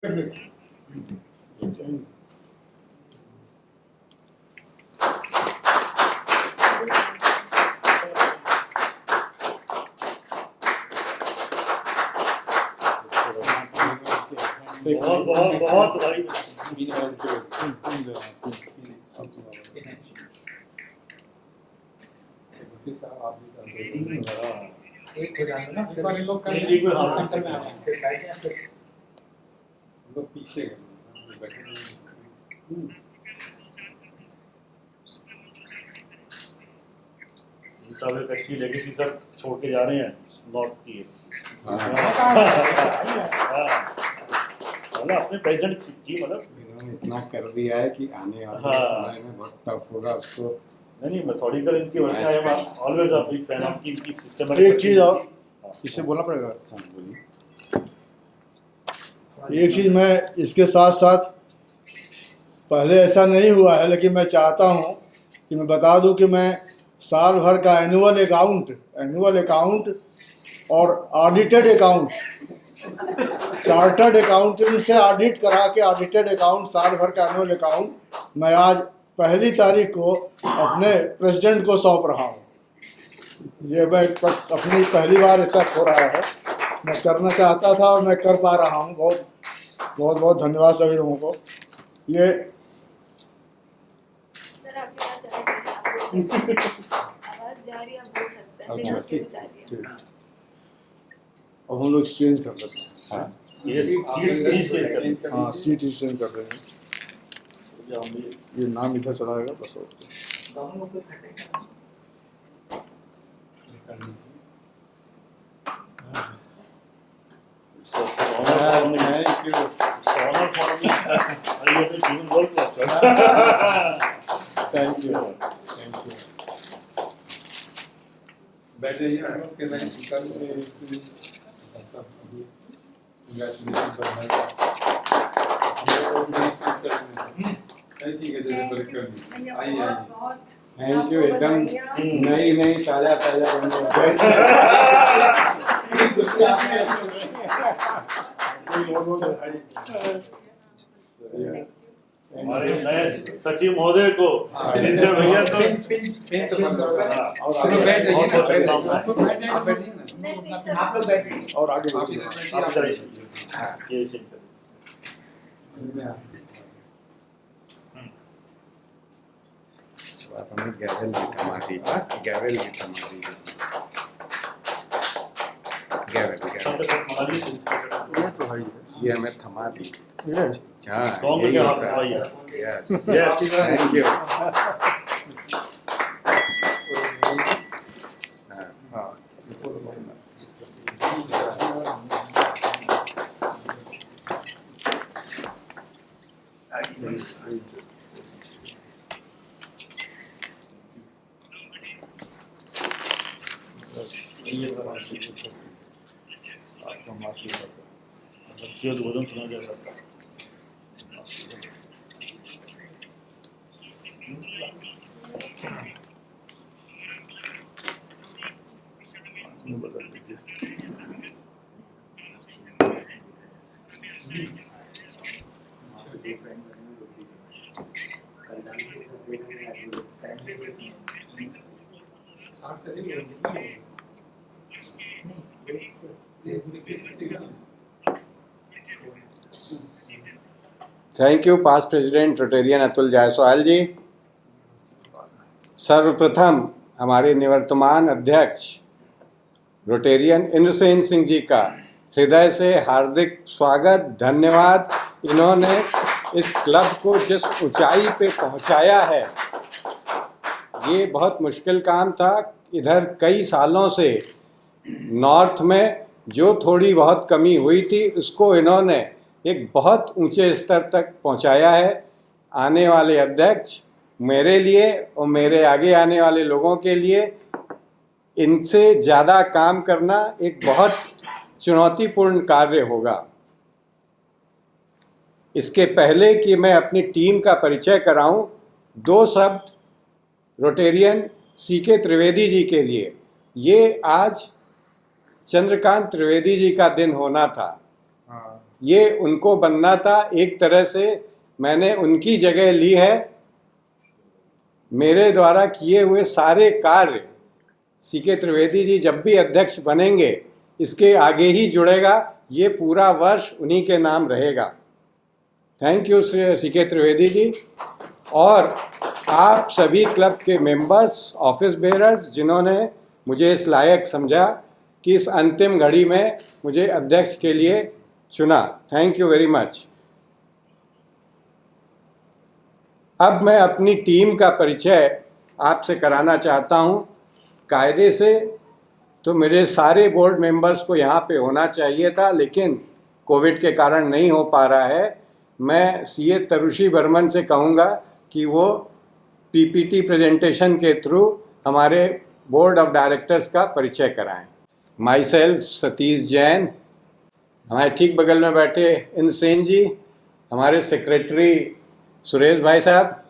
बहुत बहुत बहुत भाई एक हो जाएंगे ना फिर लोग सेंटर में आ गए फिर बैठे हैं फिर लोग पीछे सब एक अच्छी लेगेसी सब छोड़ के जा रहे हैं नॉर्थ की। अपने प्रेसिडेंट की मतलब इन्होंने इतना कर दिया है कि आने वाले समय में बहुत टफ होगा उसको। नहीं मेथोडिकल इनकी वर्षा है। Always a big fan of इनकी सिस्टमेटिक। एक चीज और इससे बोलना पड़ेगा। एक चीज मैं इसके साथ साथ पहले ऐसा नहीं हुआ है, लेकिन मैं चाहता हूं कि मैं बता दूं कि मैं साल भर का एनुअल अकाउंट और ऑडिटेड अकाउंट, चार्टर्ड अकाउंटेंट से ऑडिट करा के ऑडिटेड अकाउंट, साल भर का एनुअल अकाउंट मैं आज 1 तारीख को अपने प्रेसिडेंट को सौंप रहा हूँ। ये मैं अपनी पहली बार ऐसा हो रहा है, मैं करना चाहता था और मैं कर पा रहा हूँ। बहुत बहुत बहुत धन्यवाद सभी लोगों को। ये आवाज जा रही है, बोल सकते हैं। अच्छा ठीक। अब हम लोग एक्सचेंज कर लेते हैं। हाँ सीट एक्सचेंज कर रहे हैं। ये नाम इधर चला जाएगा बस। दोनों लोग को खटेगा थैंक यू। बैठ जाइए आप लोग के मैं कर थैंक यू। एकदम नई ताजा हमारे नए सचिव महोदय को दिनचर भैया को आप लोग बैठिए और आगे हमें गैवेल भी थमा दी गैवेल तो भाई ये हमें थमा दी। ये यही होता है। Yes thank you. भोजन सुना जा सकता है। बदल दीजिए। Thank you past president Rotarian Atul Jaiswal ji. सर्वप्रथम हमारे निवर्तमान अध्यक्ष रोटेरियन इंद्रसेन सिंह जी का हृदय से हार्दिक स्वागत, धन्यवाद। इन्होंने इस क्लब को जिस ऊंचाई पे पहुंचाया है, ये बहुत मुश्किल काम था। इधर कई सालों से नॉर्थ में जो थोड़ी बहुत कमी हुई थी, उसको इन्होंने एक बहुत ऊंचे स्तर तक पहुंचाया है। आने वाले अध्यक्ष मेरे लिए और मेरे आगे आने वाले लोगों के लिए इनसे ज़्यादा काम करना एक बहुत चुनौतीपूर्ण कार्य होगा। इसके पहले कि मैं अपनी टीम का परिचय कराऊं, 2 शब्द रोटेरियन सीके त्रिवेदी जी के लिए। ये आज चंद्रकांत त्रिवेदी जी का दिन होना था। ये उनको बनना था, एक तरह से मैंने उनकी जगह ली है। मेरे द्वारा किए हुए सारे कार्य सीके त्रिवेदी जी जब भी अध्यक्ष बनेंगे इसके आगे ही जुड़ेगा, ये पूरा वर्ष उन्हीं के नाम रहेगा। Thank you C K Trivedi ji. और आप सभी क्लब के मेंबर्स, ऑफिस बेयरर्स, जिन्होंने मुझे इस लायक समझा कि इस अंतिम घड़ी में मुझे अध्यक्ष के लिए चुना, थैंक यू वेरी मच। अब मैं अपनी टीम का परिचय आपसे कराना चाहता हूं। कायदे से तो मेरे सारे बोर्ड मेंबर्स को यहाँ पे होना चाहिए था, लेकिन कोविड के कारण नहीं हो पा रहा है। मैं सीए तरुषी बर्मन से कहूँगा कि वो पीपीटी प्रेजेंटेशन के थ्रू हमारे बोर्ड ऑफ डायरेक्टर्स का परिचय कराएं। माई सेल्फ सतीश जैन, हमारे ठीक बगल में बैठे इंद्रसेन जी, हमारे सेक्रेटरी सुरेश भाई साहब,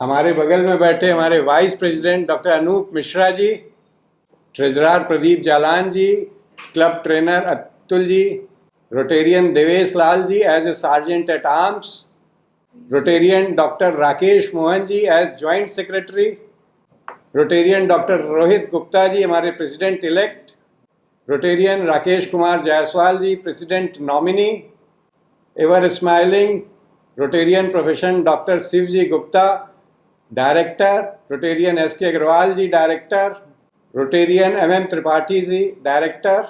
हमारे बगल में बैठे हमारे vice president doctor Anoop Mishra ji, treasurer Pradeep Jalan ji, club trainer Atul ji, Rotarian Devesh Lal ji as a sergeant at arms, Rotarian doctor Rakesh Mohan ji as joint secretary, Rotarian doctor Rohit Gupta ji हमारे president elect, Rotarian Rakesh Kumar Jaiswal ji president nominee, ever smiling Rotarian professor doctor Shiv ji Gupta director, Rotarian S K Agarwal ji director, Rotarian M M Tripathi ji director,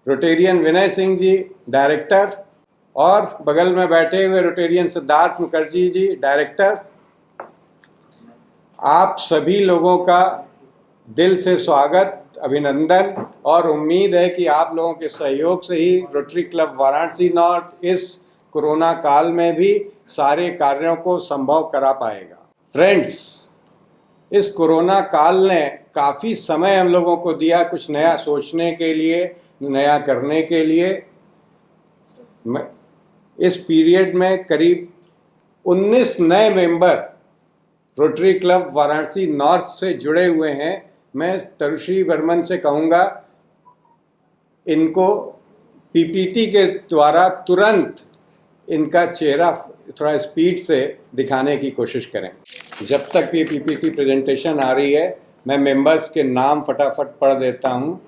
Rotarian Vinay Singh ji director, और बगल में बैठे हुए Rotarian Siddharth Mukherjee ji director. आप सभी लोगों का दिल से स्वागत, अभिनंदन, और उम्मीद है कि आप लोगों के सहयोग से ही रोटरी क्लब वाराणसी नॉर्थ इस कोरोना काल में भी सारे कार्यों को संभव करा पाएगा। फ्रेंड्स, इस कोरोना काल ने काफ़ी समय हम लोगों को दिया कुछ नया सोचने के लिए, नया करने के लिए। इस पीरियड में करीब 19 नए member rotary Club Varanasi north से जुड़े हुए हैं। मैं तरुषी बर्मन से कहूँगा इनको पीपीटी के द्वारा तुरंत इनका चेहरा थोड़ा स्पीड से दिखाने की कोशिश करें। जब तक ये पीपीटी प्रेजेंटेशन आ रही है, मैं मेंबर्स के नाम फटाफट पढ़ देता हूँ।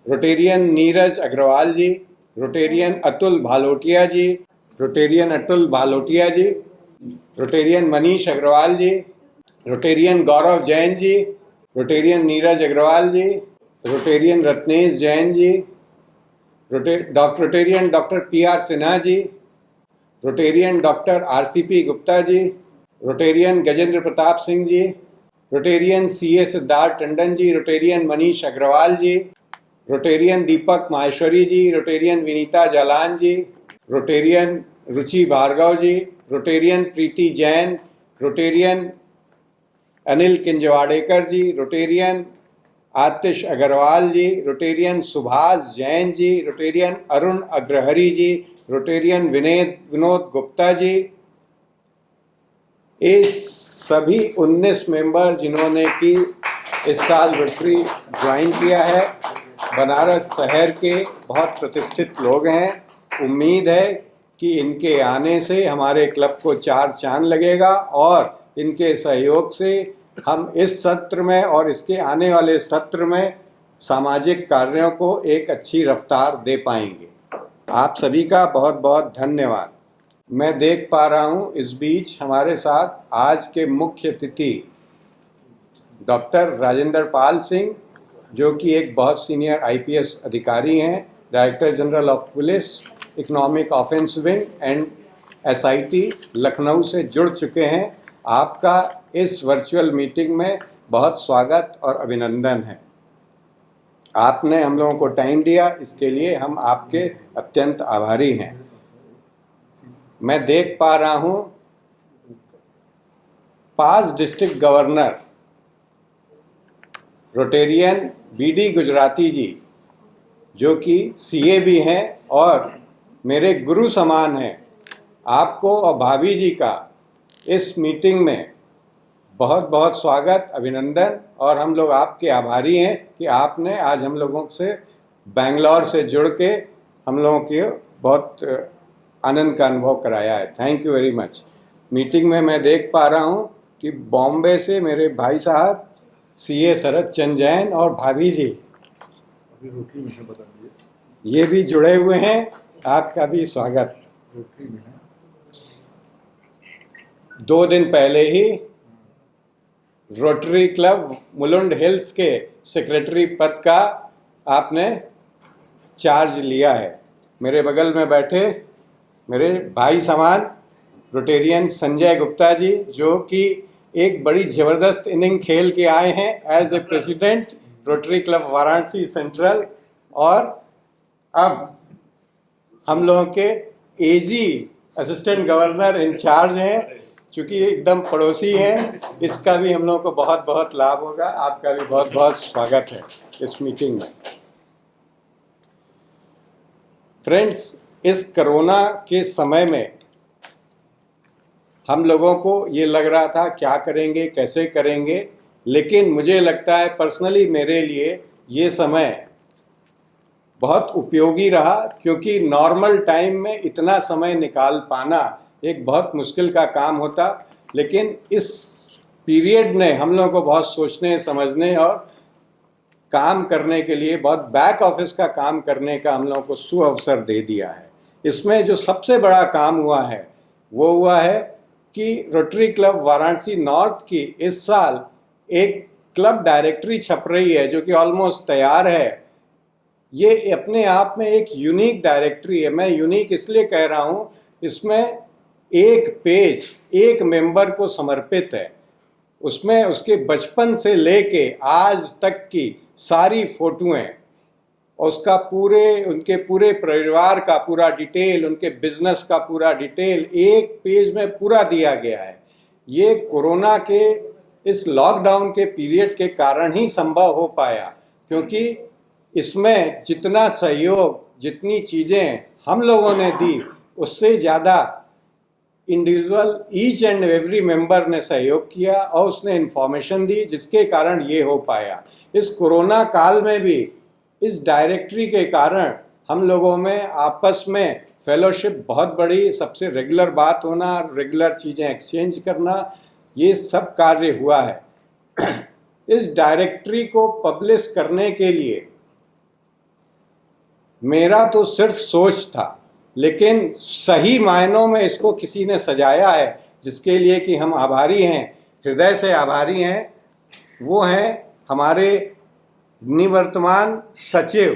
रोटेरियन नीरज अग्रवाल जी, रोटेरियन अतुल भालोटिया जी, रोटेरियन अतुल भालोटिया जी, रोटेरियन मनीष अग्रवाल जी, रोटेरियन गौरव जैन जी, रोटेरियन नीरज अग्रवाल जी, Rotarian Ratnesh Jain ji, Rotarian doctor PR Sinha ji, Rotarian doctor RCP Gupta ji, Rotarian Gajendra Pratap Singh ji, Rotarian CA Siddharth Tandon जी, रोटेरियन मनीष अग्रवाल जी, रोटेरियन दीपक माहेश्वरी जी, रोटेरियन विनीता जालान जी, रोटेरियन रुचि भार्गव जी, रोटेरियन प्रीति जैन, रोटेरियन अनिल किंजवाड़ेकर जी, रोटेरियन आतिश अग्रवाल जी, रोटेरियन सुभाष जैन जी, रोटेरियन अरुण अग्रहरी जी, रोटेरियन विनोद गुप्ता जी। ये सभी 19 मेंबर जिन्होंने कि इस साल रोटरी ज्वाइन किया है, बनारस शहर के बहुत प्रतिष्ठित लोग हैं। उम्मीद है कि इनके आने से हमारे क्लब को 4 चांद लगेगा और इनके सहयोग से हम इस सत्र में और इसके आने वाले सत्र में सामाजिक कार्यों को एक अच्छी रफ्तार दे पाएंगे। आप सभी का बहुत बहुत धन्यवाद। मैं देख पा रहा हूँ इस बीच हमारे साथ आज के मुख्य अतिथि डॉक्टर राजेंद्र पाल सिंह, जो कि एक बहुत सीनियर आईपीएस अधिकारी हैं, director general of police, economic offence wing and SIT Lucknow से जुड़ चुके हैं। आपका इस वर्चुअल मीटिंग में बहुत स्वागत और अभिनंदन है। आपने हम लोगों को टाइम दिया, इसके लिए हम आपके अत्यंत आभारी हैं। मैं देख पा रहा हूँ past district governor Rotarian B D Gujarati ji, जो कि सीए भी हैं और मेरे गुरु समान हैं। आपको और भाभी जी का इस मीटिंग में बहुत बहुत स्वागत, अभिनंदन, और हम लोग आपके आभारी हैं कि आपने आज हम लोगों से बेंगलोर से जुड़ के हम लोगों के बहुत आनंद का अनुभव कराया है। Thank you very much. Meeting में मैं देख पा रहा हूँ कि बॉम्बे से मेरे भाई साहब CA शरद चंद्र जैन और भाभी जी अभी रोटरी में है, बता दीजिए। ये भी जुड़े हुए हैं। आपका भी स्वागत। रोटरी में है। 2 दिन पहले ही रोटरी क्लब मुलुंड हिल्स के सेक्रेटरी पद का आपने चार्ज लिया है। मेरे बगल में बैठे मेरे भाई समान रोटेरियन संजय गुप्ता जी, जो कि एक बड़ी ज़बरदस्त इनिंग खेल के आए हैं as a president Rotary Club Varanasi Central, और अब हम लोगों के AG असिस्टेंट गवर्नर इंचार्ज हैं, चूँकि एकदम पड़ोसी हैं। इसका भी हम लोगों को बहुत बहुत लाभ होगा। आपका भी बहुत बहुत स्वागत है इस मीटिंग में। फ्रेंड्स, इस कोरोना के समय में हम लोगों को ये लग रहा था क्या करेंगे, कैसे करेंगे, लेकिन मुझे लगता है पर्सनली मेरे लिए ये समय बहुत उपयोगी रहा, क्योंकि नॉर्मल टाइम में इतना समय निकाल पाना एक बहुत मुश्किल का काम होता। लेकिन इस पीरियड ने हम लोगों को बहुत सोचने, समझने और काम करने के लिए, बहुत बैक ऑफिस का काम करने का हम लोगों को सुअवसर दे दिया है। इसमें जो सबसे बड़ा काम हुआ है वो हुआ है कि रोटरी क्लब वाराणसी नॉर्थ की इस साल एक क्लब डायरेक्टरी छप रही है, जो कि ऑलमोस्ट तैयार है। ये अपने आप में एक यूनिक डायरेक्टरी है। मैं यूनिक इसलिए कह रहा हूँ, इसमें एक पेज एक मेंबर को समर्पित है। उसमें उसके बचपन से लेके आज तक की सारी फोटोएं, उसका उनके पूरे परिवार का पूरा डिटेल, उनके बिजनेस का पूरा डिटेल एक पेज में पूरा दिया गया है। ये कोरोना के इस लॉकडाउन के पीरियड के कारण ही संभव हो पाया, क्योंकि इसमें जितना सहयोग, जितनी चीज़ें हम लोगों ने दी, उससे ज़्यादा individual each and every member ने सहयोग किया और उसने इन्फॉर्मेशन दी, जिसके कारण ये हो पाया। इस कोरोना काल में भी इस डायरेक्टरी के कारण हम लोगों में आपस में फेलोशिप बहुत बड़ी, सबसे रेगुलर बात होना, रेगुलर चीज़ें एक्सचेंज करना, ये सब कार्य हुआ है। इस डायरेक्टरी को पब्लिश करने के लिए मेरा तो सिर्फ सोच था, लेकिन सही मायनों में इसको किसी ने सजाया है, जिसके लिए कि हम आभारी हैं, हृदय से आभारी हैं। वो हैं हमारे निवर्तमान सचिव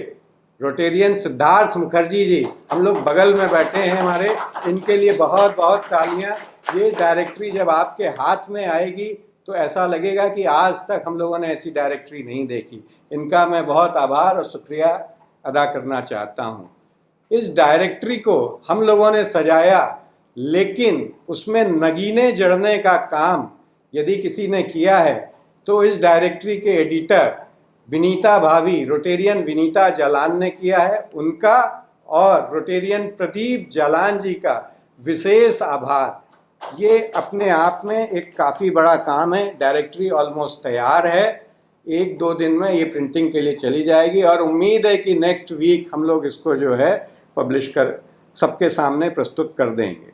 रोटेरियन सिद्धार्थ मुखर्जी जी। हम लोग बगल में बैठे हैं हमारे, इनके लिए बहुत बहुत तालियां। ये डायरेक्टरी जब आपके हाथ में आएगी तो ऐसा लगेगा कि आज तक हम लोगों ने ऐसी डायरेक्टरी नहीं देखी। इनका मैं बहुत आभार और शुक्रिया अदा करना चाहता हूँ। इस डायरेक्टरी को हम लोगों ने सजाया, लेकिन उसमें नगीने जड़ने का काम यदि किसी ने किया है तो इस डायरेक्टरी के एडिटर विनीता भाभी, रोटेरियन विनीता जालान ने किया है। उनका और रोटेरियन प्रदीप जालान जी का विशेष आभार। ये अपने आप में एक काफ़ी बड़ा काम है। डायरेक्टरी ऑलमोस्ट तैयार है, 1-2 दिन में ये प्रिंटिंग के लिए चली जाएगी और उम्मीद है कि नेक्स्ट वीक हम लोग इसको जो है पब्लिश कर सबके सामने प्रस्तुत कर देंगे।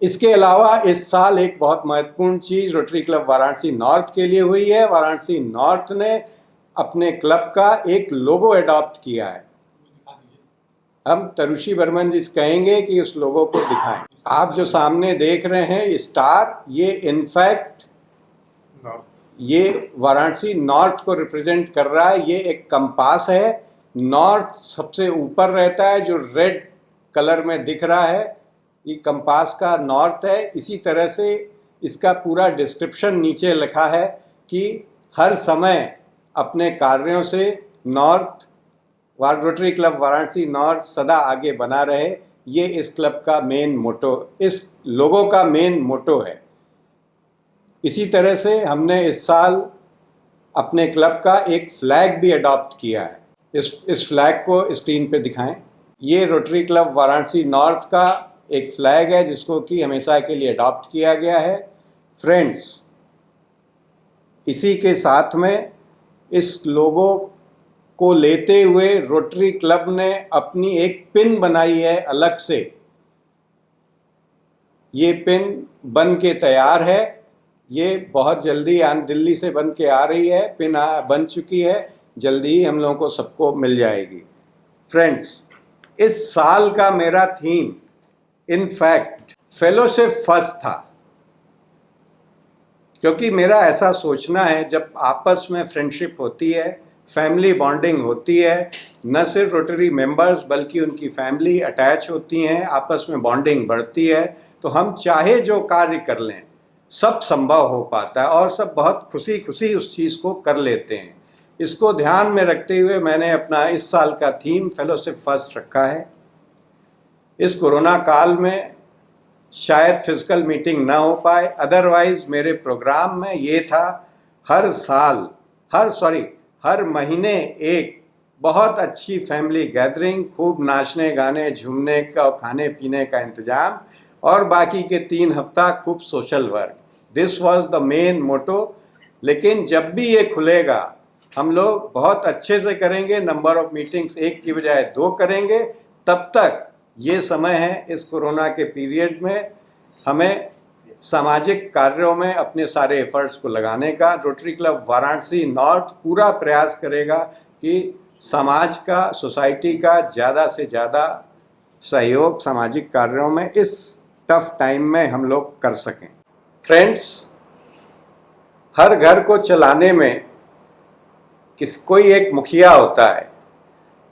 इसके अलावा इस साल एक बहुत महत्वपूर्ण चीज़ रोटरी क्लब वाराणसी नॉर्थ के लिए हुई है। वाराणसी नॉर्थ ने अपने क्लब का एक लोगो अडॉप्ट किया है। हम तरुषि बर्मन जी कहेंगे कि उस लोगो को दिखाएं। आप जो सामने देख रहे हैं स्टार, ये इनफैक्ट ये वाराणसी नॉर्थ को रिप्रेजेंट कर रहा है। ये एक कंपास है, नॉर्थ सबसे ऊपर रहता है, जो रेड कलर में दिख रहा है, ये कंपास का नॉर्थ है। इसी तरह से इसका पूरा डिस्क्रिप्शन नीचे लिखा है कि हर समय अपने कार्यों से north rotary Club Varanasi north सदा आगे बना रहे। ये इस क्लब का मेन मोटो, इस लोगो का मेन मोटो है। इसी तरह से हमने इस साल अपने क्लब का एक फ्लैग भी अडॉप्ट किया है। इस फ्लैग को स्क्रीन पे दिखाएं। ये रोटरी क्लब वाराणसी नॉर्थ का एक फ्लैग है, जिसको कि हमेशा के लिए अडॉप्ट किया गया है। फ्रेंड्स, इसी के साथ में इस लोगो को लेते हुए रोटरी क्लब ने अपनी एक पिन बनाई है अलग से। ये पिन बन के तैयार है, ये बहुत जल्दी दिल्ली से बन के आ रही है, पिन बन चुकी है, जल्दी ही हम लोगों को सबको मिल जाएगी। फ्रेंड्स, इस साल का मेरा थीम इनफैक्ट फेलोशिप फर्स्ट था, क्योंकि मेरा ऐसा सोचना है जब आपस में फ्रेंडशिप होती है, फैमिली बॉन्डिंग होती है, न सिर्फ रोटरी मेंबर्स बल्कि उनकी फैमिली अटैच होती हैं, आपस में बॉन्डिंग बढ़ती है, तो हम चाहे जो कार्य कर लें सब संभव हो पाता है और सब बहुत खुशी खुशी उस चीज़ को कर लेते हैं। इसको ध्यान में रखते हुए मैंने अपना इस साल का थीम फेलोशिप फर्स्ट रखा है। इस कोरोना काल में शायद फिजिकल मीटिंग ना हो पाए, अदरवाइज मेरे प्रोग्राम में ये था हर महीने एक बहुत अच्छी फैमिली गैदरिंग, खूब नाचने गाने झूमने का और खाने पीने का इंतजाम, और बाकी के 3 हफ्ता खूब social work. This was the main motto. लेकिन जब भी ये खुलेगा हम लोग बहुत अच्छे से करेंगे, नंबर ऑफ मीटिंग्स 1 की बजाय 2 करेंगे। तब तक ये समय है, इस कोरोना के पीरियड में हमें सामाजिक कार्यों में अपने सारे एफर्ट्स को लगाने का। रोटरी क्लब वाराणसी नॉर्थ पूरा प्रयास करेगा कि समाज का, सोसाइटी का ज़्यादा से ज़्यादा सहयोग सामाजिक कार्यों में इस टफ टाइम में हम लोग कर सकें। फ्रेंड्स, हर घर को चलाने में कोई एक मुखिया होता है,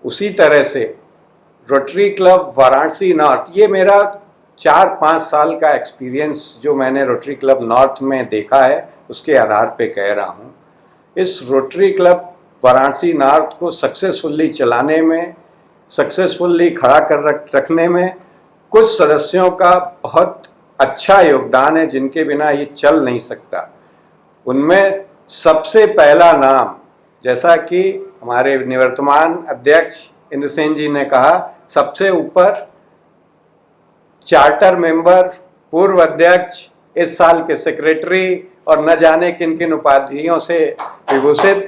उसी तरह से रोटरी क्लब वाराणसी नॉर्थ, ये मेरा 4-5 साल का एक्सपीरियंस जो मैंने रोटरी क्लब नॉर्थ में देखा है उसके आधार पे कह रहा हूँ। इस रोटरी क्लब वाराणसी नॉर्थ को सक्सेसफुली चलाने में, सक्सेसफुली खड़ा कर रखने में कुछ सदस्यों का बहुत अच्छा योगदान है जिनके बिना ये चल नहीं सकता। उनमें सबसे पहला नाम, जैसा कि हमारे निवर्तमान अध्यक्ष इंद्रसेन जी ने कहा, सबसे ऊपर चार्टर मेंबर, पूर्व अध्यक्ष, इस साल के सेक्रेटरी और न जाने किन किन उपाधियों से विभूषित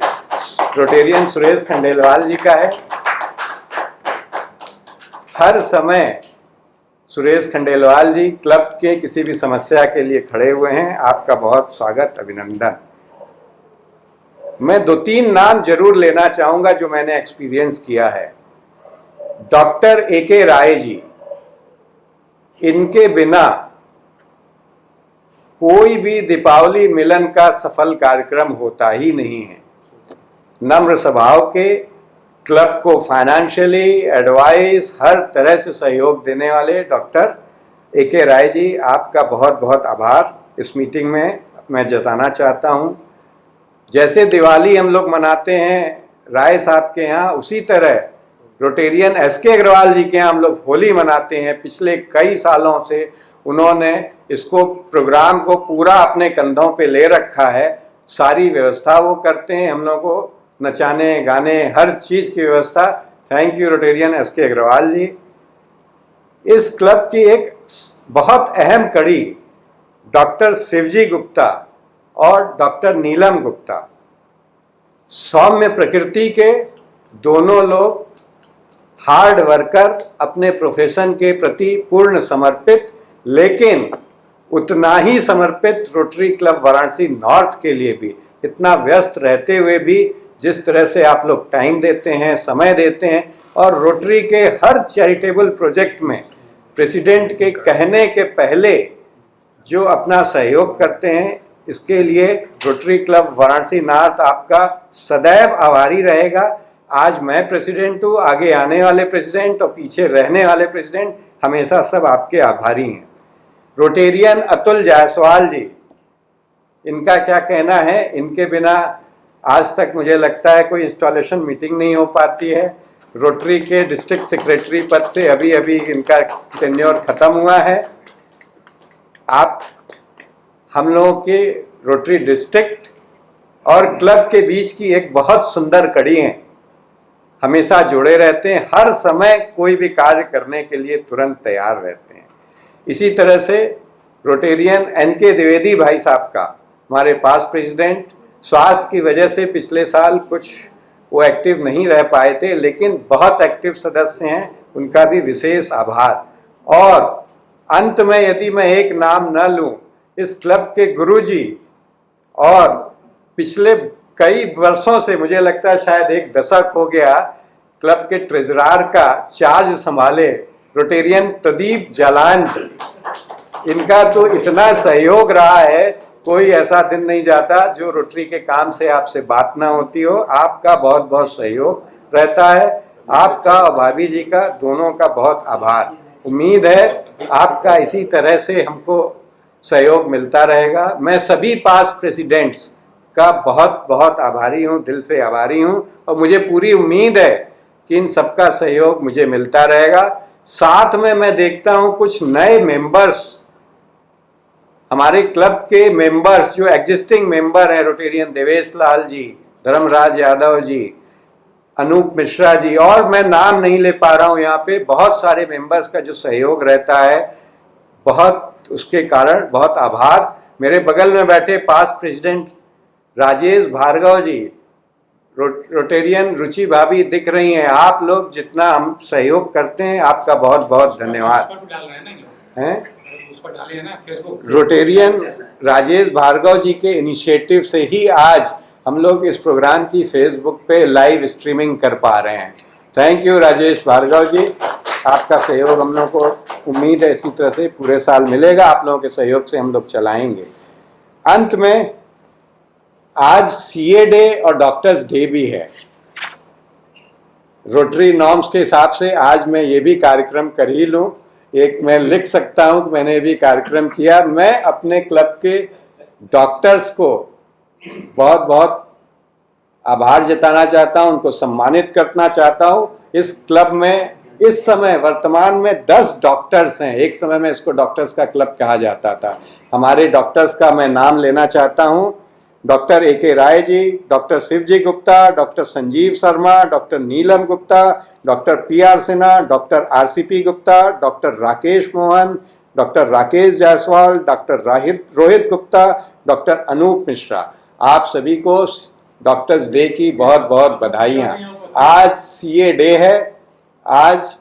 रोटेरियन सुरेश खंडेलवाल जी का है। हर समय सुरेश खंडेलवाल जी क्लब के किसी भी समस्या के लिए खड़े हुए हैं। आपका बहुत स्वागत, अभिनंदन। मैं 2-3 नाम जरूर लेना चाहूँगा जो मैंने एक्सपीरियंस किया है। डॉक्टर AK राय जी, इनके बिना कोई भी दीपावली मिलन का सफल कार्यक्रम होता ही नहीं है। नम्र स्वभाव के, क्लब को फाइनेंशियली एडवाइस, हर तरह से सहयोग देने वाले डॉक्टर AK राय जी, आपका बहुत बहुत आभार इस मीटिंग में मैं जताना चाहता हूँ। जैसे दिवाली हम लोग मनाते हैं राय साहब के यहाँ, उसी तरह रोटेरियन SK अग्रवाल जी के यहाँ हम लोग होली मनाते हैं। पिछले कई सालों से उन्होंने इसको, प्रोग्राम को पूरा अपने कंधों पे ले रखा है। सारी व्यवस्था वो करते हैं, हम लोगों को नचाने गाने हर चीज़ की व्यवस्था। Thank you Rotarian SK Agarwal ji. इस क्लब की एक बहुत अहम कड़ी डॉक्टर शिवजी गुप्ता और डॉक्टर नीलम गुप्ता, सौम्य प्रकृति के दोनों लोग, हार्ड वर्कर, अपने प्रोफेशन के प्रति पूर्ण समर्पित, लेकिन उतना ही समर्पित रोटरी क्लब वाराणसी नॉर्थ के लिए भी। इतना व्यस्त रहते हुए भी जिस तरह से आप लोग टाइम देते हैं, समय देते हैं और रोटरी के हर चैरिटेबल प्रोजेक्ट में प्रेसिडेंट के कहने के पहले जो अपना सहयोग करते हैं, इसके लिए रोटरी क्लब वाराणसी नॉर्थ आपका सदैव आभारी रहेगा। आज मैं प्रेसिडेंट हूँ, आगे आने वाले प्रेसिडेंट और पीछे रहने वाले प्रेसिडेंट हमेशा सब आपके आभारी हैं। रोटेरियन अतुल जायसवाल जी, इनका क्या कहना है, इनके बिना आज तक मुझे लगता है कोई इंस्टॉलेशन मीटिंग नहीं हो पाती है। रोटरी के डिस्ट्रिक्ट सेक्रेटरी पद से अभी अभी इनका टेन्योर खत्म हुआ है। आप हम लोगों के रोटरी डिस्ट्रिक्ट और क्लब के बीच की एक बहुत सुंदर कड़ी हैं, हमेशा जुड़े रहते हैं, हर समय कोई भी कार्य करने के लिए तुरंत तैयार रहते हैं। इसी तरह से रोटेरियन NK द्विवेदी भाई साहब का, हमारे पास प्रेसिडेंट, स्वास्थ्य की वजह से पिछले साल कुछ वो एक्टिव नहीं रह पाए थे, लेकिन बहुत एक्टिव सदस्य हैं, उनका भी विशेष आभार। और अंत में यदि मैं एक नाम न लूं, इस क्लब के गुरुजी और पिछले कई वर्षों से, मुझे लगता है शायद एक दशक हो गया, क्लब के ट्रेजरार का चार्ज संभाले रोटेरियन प्रदीप जालान जी। इनका तो इतना सहयोग रहा है, कोई ऐसा दिन नहीं जाता जो रोटरी के काम से आपसे बात ना होती हो। आपका बहुत बहुत सहयोग रहता है। आपका और भाभी जी का, दोनों का बहुत आभार। उम्मीद है आपका इसी तरह से हमको सहयोग मिलता रहेगा। मैं सभी पास्ट प्रेसिडेंट्स का बहुत बहुत आभारी हूँ, दिल से आभारी हूँ, और मुझे पूरी उम्मीद है कि इन सबका सहयोग मुझे मिलता रहेगा। साथ में मैं देखता हूँ कुछ नए मेंबर्स, हमारे क्लब के मेंबर्स जो एग्जिस्टिंग मेंबर हैं, रोटेरियन देवेश लाल जी, धर्मराज यादव जी, अनूप मिश्रा जी, और मैं नाम नहीं ले पा रहा हूँ यहाँ पे, बहुत सारे मेंबर्स का जो सहयोग रहता है, बहुत उसके कारण बहुत आभार। मेरे बगल में बैठे पास्ट प्रेसिडेंट राजेश भार्गव जी, रोटेरियन रुचि भाभी दिख रही हैं। आप लोग जितना हम सहयोग करते हैं, आपका बहुत बहुत धन्यवाद हैं। रोटेरियन राजेश भार्गव जी के इनिशिएटिव से ही आज हम लोग इस प्रोग्राम की फेसबुक पे लाइव स्ट्रीमिंग कर पा रहे हैं। थैंक यू राजेश भार्गव जी, आपका सहयोग हम लोग को उम्मीद है इसी तरह से पूरे साल मिलेगा। आप लोगों के सहयोग से हम लोग चलाएंगे। अंत में आज सीए डे और डॉक्टर्स डे भी है। रोटरी नॉर्म्स के हिसाब से आज मैं ये भी कार्यक्रम कर ही लूँ। एक मैं लिख सकता हूँ कि मैंने भी कार्यक्रम किया। मैं अपने क्लब के डॉक्टर्स को बहुत बहुत आभार जताना चाहता हूँ, उनको सम्मानित करना चाहता हूँ। इस क्लब में इस समय वर्तमान में 10 डॉक्टर्स हैं। एक समय में इसको डॉक्टर्स का क्लब कहा जाता था। हमारे डॉक्टर्स का मैं नाम लेना चाहता हूँ। Doctor A K. Rai ji, doctor Shivji Gupta, doctor Sanjeev Sharma, doctor Neelam Gupta, doctor P R. Sinha, doctor R C P. Gupta, doctor Rakesh Mohan, doctor Rakesh Jaiswal, doctor Rohit Gupta, doctor Anoop Mishra. आप सभी को डॉक्टर्स डे की बहुत बहुत बधाइयाँ। आज सीए डे है। आज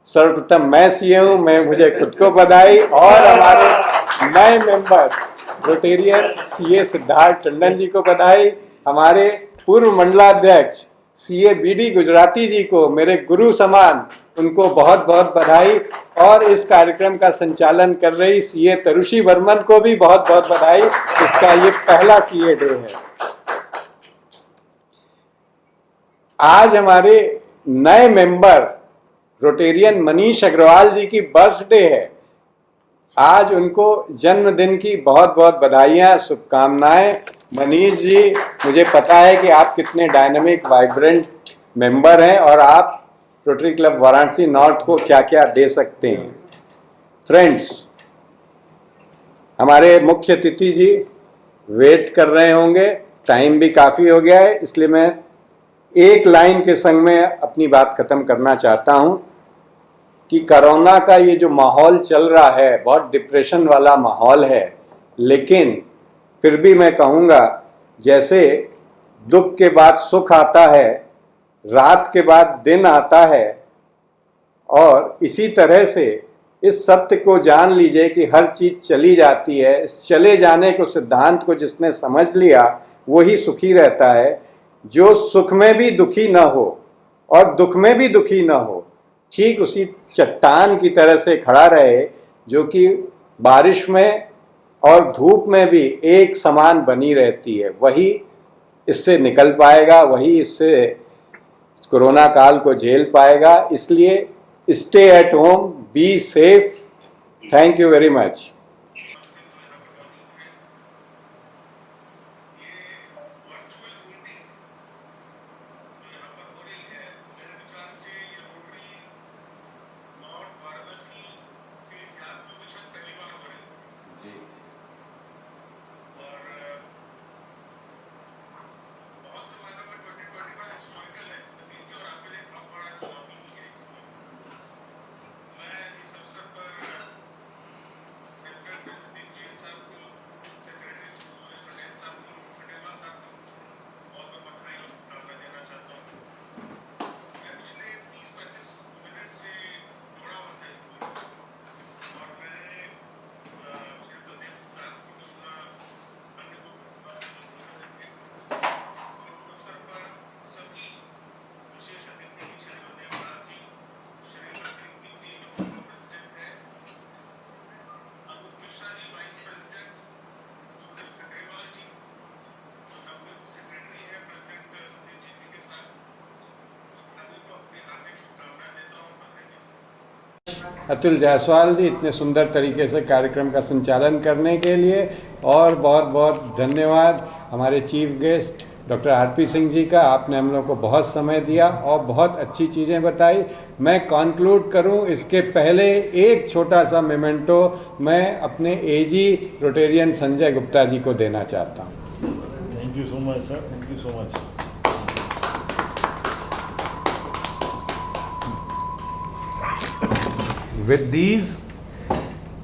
सर्वप्रथम मैं सीए हूँ, मुझे खुद को बधाई, और हमारे नए member Rotarian CA Siddharth Tandon ji को बधाई। हमारे पूर्व मंडलाध्यक्ष सीए बीडी गुजराती जी को, मेरे गुरु समान, उनको बहुत बहुत बधाई। और इस कार्यक्रम का संचालन कर रही सीए तरुषि वर्मन को भी बहुत बहुत बधाई। इसका ये पहला सीए डे है। आज हमारे नए मेंबर रोटेरियन मनीष अग्रवाल जी की बर्थडे है। आज उनको जन्मदिन की बहुत बहुत बधाइयाँ, शुभकामनाएं। मनीष जी, मुझे पता है कि आप कितने डायनामिक वाइब्रेंट मेंबर हैं और आप रोटरी क्लब वाराणसी नॉर्थ को क्या क्या दे सकते हैं। फ्रेंड्स, हमारे मुख्य अतिथि जी वेट कर रहे होंगे, टाइम भी काफ़ी हो गया है, इसलिए मैं एक लाइन के संग में अपनी बात खत्म करना चाहता हूं कि कोरोना का ये जो माहौल चल रहा है, बहुत डिप्रेशन वाला माहौल है, लेकिन फिर भी मैं कहूँगा, जैसे दुख के बाद सुख आता है, रात के बाद दिन आता है, और इसी तरह से इस सत्य को जान लीजिए कि हर चीज़ चली जाती है। इस चले जाने को, सिद्धांत को जिसने समझ लिया वही सुखी रहता है। जो सुख में भी दुखी न हो और दुख में भी दुखी न हो, ठीक उसी चट्टान की तरह से खड़ा रहे जो कि बारिश में और धूप में भी एक समान बनी रहती है, वही इससे निकल पाएगा, वही इससे कोरोना काल को झेल पाएगा। इसलिए stay at home, be safe. Thank you very much. Atul Jaiswal ji इतने सुंदर तरीके से कार्यक्रम का संचालन करने के लिए, और बहुत बहुत धन्यवाद हमारे chief guest doctor RP Singh ji का। आपने हम लोग को बहुत समय दिया और बहुत अच्छी चीज़ें बताई। मैं कॉन्क्लूड करूं इसके पहले एक छोटा सा मेमेंटो मैं अपने एजी रोटेरियन संजय गुप्ता जी को देना चाहता हूं। Thank you so much sir, thank you so much. With these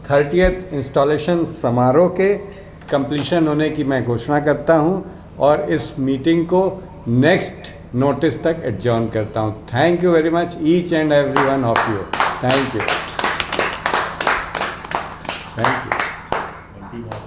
30th installation समारोह के कंप्लीशन होने की मैं घोषणा करता हूं और इस मीटिंग को नेक्स्ट नोटिस तक एडजॉर्न करता हूं। Thank you very much each and every one of you. Thank you. Thank you.